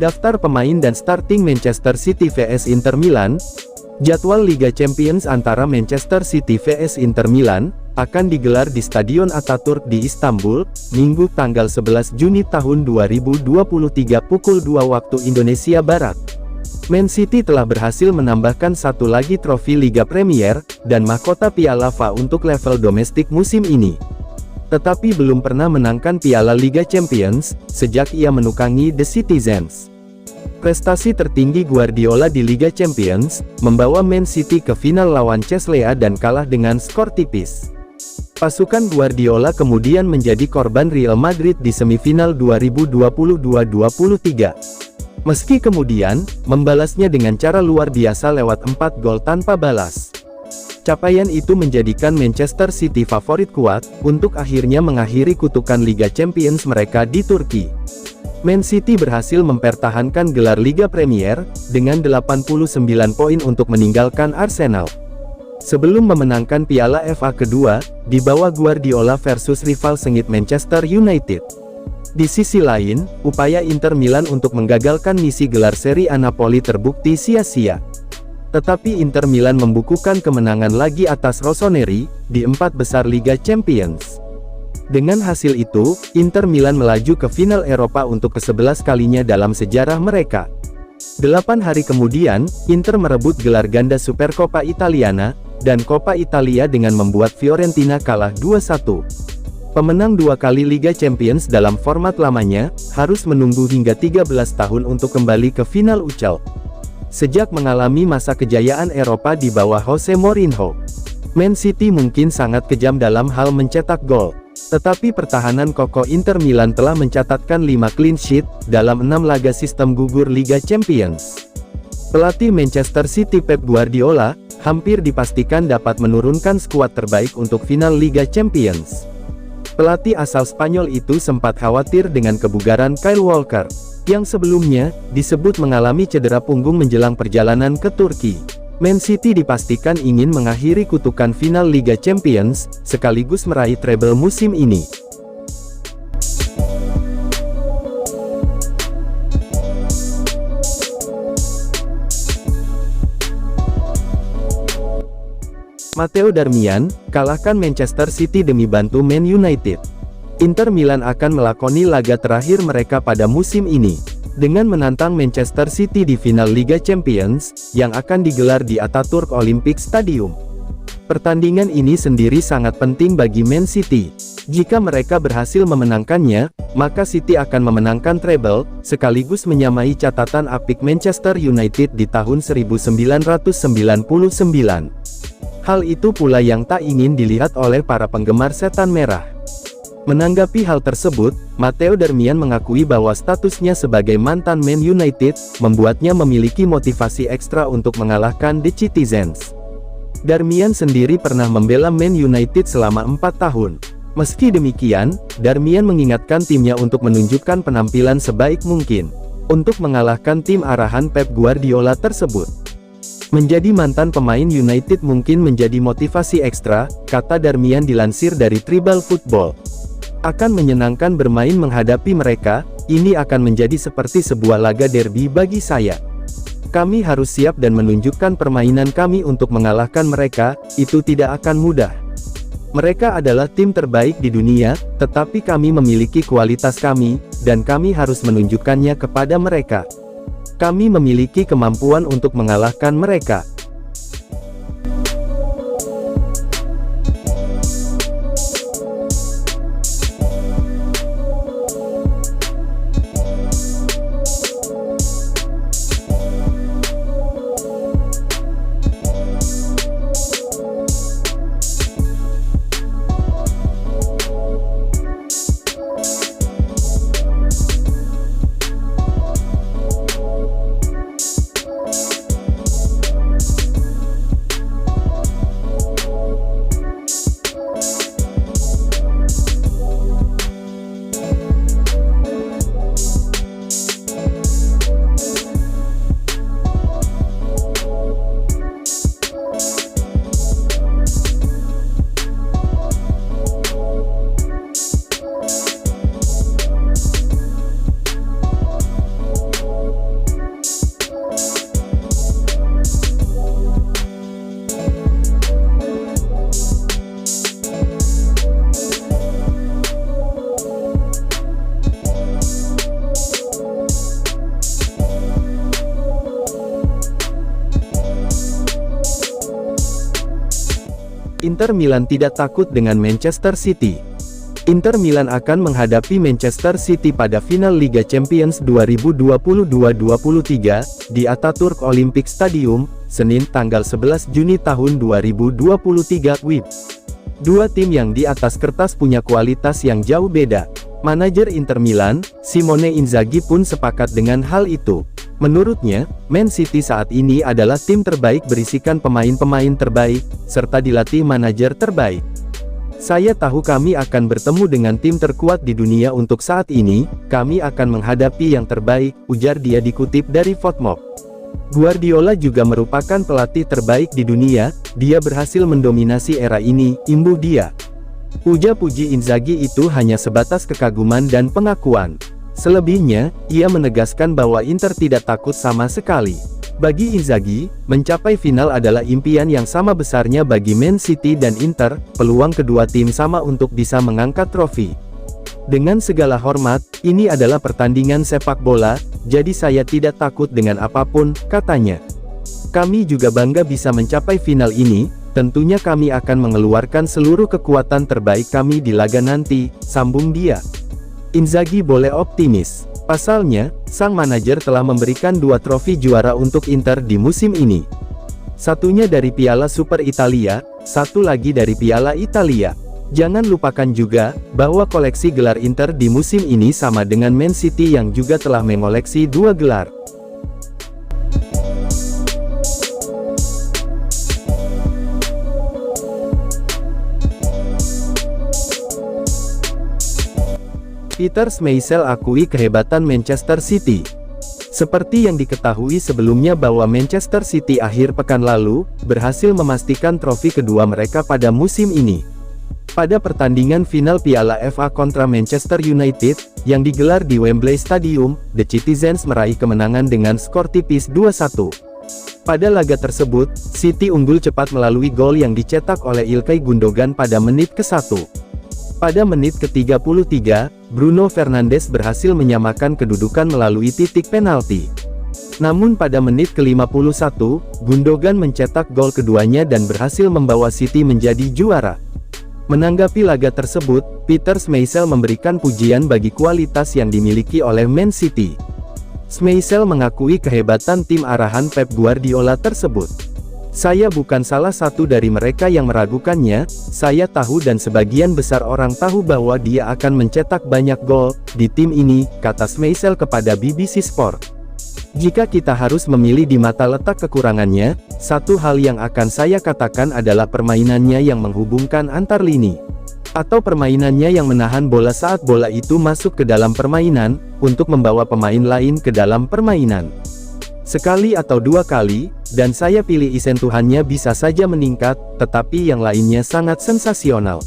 Daftar pemain dan starting Manchester City vs Inter Milan. Jadwal Liga Champions antara Manchester City vs Inter Milan akan digelar di Stadion Ataturk di Istanbul, Minggu tanggal 11 Juni tahun 2023 pukul 2 waktu Indonesia Barat. Man City telah berhasil menambahkan satu lagi trofi Liga Premier dan mahkota Piala FA untuk level domestik musim ini. Tetapi belum pernah menangkan Piala Liga Champions sejak ia menukangi The Citizens. Prestasi tertinggi Guardiola di Liga Champions membawa Man City ke final lawan Chelsea dan kalah dengan skor tipis. Pasukan Guardiola kemudian menjadi korban Real Madrid di semifinal 2022-23. Meski kemudian membalasnya dengan cara luar biasa lewat 4 gol tanpa balas. Capaian itu menjadikan Manchester City favorit kuat untuk akhirnya mengakhiri kutukan Liga Champions mereka di Turki. Man City berhasil mempertahankan gelar Liga Premier dengan 89 poin untuk meninggalkan Arsenal. Sebelum memenangkan Piala FA kedua, di bawah Guardiola versus rival sengit Manchester United. Di sisi lain, upaya Inter Milan untuk menggagalkan misi gelar Serie A Napoli terbukti sia-sia. Tetapi Inter Milan membukukan kemenangan lagi atas Rossoneri di 4 besar Liga Champions. Dengan hasil itu, Inter Milan melaju ke final Eropa untuk ke-11 kalinya dalam sejarah mereka. 8 hari kemudian, Inter merebut gelar ganda Supercoppa Italiana dan Coppa Italia dengan membuat Fiorentina kalah 2-1. Pemenang 2 kali Liga Champions dalam format lamanya, harus menunggu hingga 13 tahun untuk kembali ke final UCL. Sejak mengalami masa kejayaan Eropa di bawah Jose Mourinho, Man City mungkin sangat kejam dalam hal mencetak gol. Tetapi pertahanan kokoh Inter Milan telah mencatatkan 5 clean sheet dalam 6 laga sistem gugur Liga Champions. Pelatih Manchester City Pep Guardiola hampir dipastikan dapat menurunkan skuad terbaik untuk final Liga Champions. Pelatih asal Spanyol itu sempat khawatir dengan kebugaran Kyle Walker, yang sebelumnya disebut mengalami cedera punggung menjelang perjalanan ke Turki. Man City dipastikan ingin mengakhiri kutukan final Liga Champions, sekaligus meraih treble musim ini. Matteo Darmian, kalahkan Manchester City demi bantu Man United. Inter Milan akan melakoni laga terakhir mereka pada musim ini, dengan menantang Manchester City di final Liga Champions, yang akan digelar di Ataturk Olympic Stadium. Pertandingan ini sendiri sangat penting bagi Man City. Jika mereka berhasil memenangkannya, maka City akan memenangkan treble, sekaligus menyamai catatan apik Manchester United di tahun 1999. Hal itu pula yang tak ingin dilihat oleh para penggemar setan merah. Menanggapi hal tersebut, Matteo Darmian mengakui bahwa statusnya sebagai mantan Man United, membuatnya memiliki motivasi ekstra untuk mengalahkan The Citizens. Darmian sendiri pernah membela Man United selama 4 tahun. Meski demikian, Darmian mengingatkan timnya untuk menunjukkan penampilan sebaik mungkin, untuk mengalahkan tim arahan Pep Guardiola tersebut. Menjadi mantan pemain United mungkin menjadi motivasi ekstra, kata Darmian dilansir dari Tribal Football. Akan menyenangkan bermain menghadapi mereka, ini akan menjadi seperti sebuah laga derby bagi saya. Kami harus siap dan menunjukkan permainan kami untuk mengalahkan mereka, itu tidak akan mudah. Mereka adalah tim terbaik di dunia, tetapi kami memiliki kualitas kami, dan kami harus menunjukkannya kepada mereka. Kami memiliki kemampuan untuk mengalahkan mereka. Inter Milan tidak takut dengan Manchester City. Inter Milan akan menghadapi Manchester City pada final Liga Champions 2022-23 di Ataturk Olympic Stadium, Senin tanggal 11 Juni tahun 2023 WIB. Dua tim yang di atas kertas punya kualitas yang jauh beda. Manajer Inter Milan, Simone Inzaghi pun sepakat dengan hal itu. Menurutnya, Man City saat ini adalah tim terbaik berisikan pemain-pemain terbaik, serta dilatih manajer terbaik. Saya tahu kami akan bertemu dengan tim terkuat di dunia untuk saat ini, kami akan menghadapi yang terbaik, ujar dia dikutip dari Fotmob. Guardiola juga merupakan pelatih terbaik di dunia, dia berhasil mendominasi era ini, imbuh dia. Puja-puji Inzaghi itu hanya sebatas kekaguman dan pengakuan. Selebihnya, ia menegaskan bahwa Inter tidak takut sama sekali. Bagi Inzaghi, mencapai final adalah impian yang sama besarnya bagi Man City dan Inter, peluang kedua tim sama untuk bisa mengangkat trofi. Dengan segala hormat, ini adalah pertandingan sepak bola, jadi saya tidak takut dengan apapun, katanya. Kami juga bangga bisa mencapai final ini, tentunya kami akan mengeluarkan seluruh kekuatan terbaik kami di laga nanti, sambung dia. Inzaghi boleh optimis. Pasalnya, sang manajer telah memberikan 2 trofi juara untuk Inter di musim ini. Satunya dari Piala Super Italia, satu lagi dari Piala Italia. Jangan lupakan juga, bahwa koleksi gelar Inter di musim ini sama dengan Man City yang juga telah mengoleksi 2 gelar. Peter Schmeichel akui kehebatan Manchester City. Seperti yang diketahui sebelumnya bahwa Manchester City akhir pekan lalu, berhasil memastikan trofi kedua mereka pada musim ini. Pada pertandingan final Piala FA kontra Manchester United, yang digelar di Wembley Stadium, The Citizens meraih kemenangan dengan skor tipis 2-1. Pada laga tersebut, City unggul cepat melalui gol yang dicetak oleh Ilkay Gundogan pada menit ke-1. Pada menit ke-33, Bruno Fernandes berhasil menyamakan kedudukan melalui titik penalti. Namun pada menit ke-51, Gundogan mencetak gol keduanya dan berhasil membawa City menjadi juara. Menanggapi laga tersebut, Peter Schmeichel memberikan pujian bagi kualitas yang dimiliki oleh Man City. Schmeichel mengakui kehebatan tim arahan Pep Guardiola tersebut. Saya bukan salah satu dari mereka yang meragukannya, saya tahu dan sebagian besar orang tahu bahwa dia akan mencetak banyak gol di tim ini, kata Schmeichel kepada BBC Sport. Jika kita harus memilih di mata letak kekurangannya, satu hal yang akan saya katakan adalah permainannya yang menghubungkan antar lini. Atau permainannya yang menahan bola saat bola itu masuk ke dalam permainan, untuk membawa pemain lain ke dalam permainan. Sekali atau 2 kali, dan saya pilih sentuhannya bisa saja meningkat, tetapi yang lainnya sangat sensasional.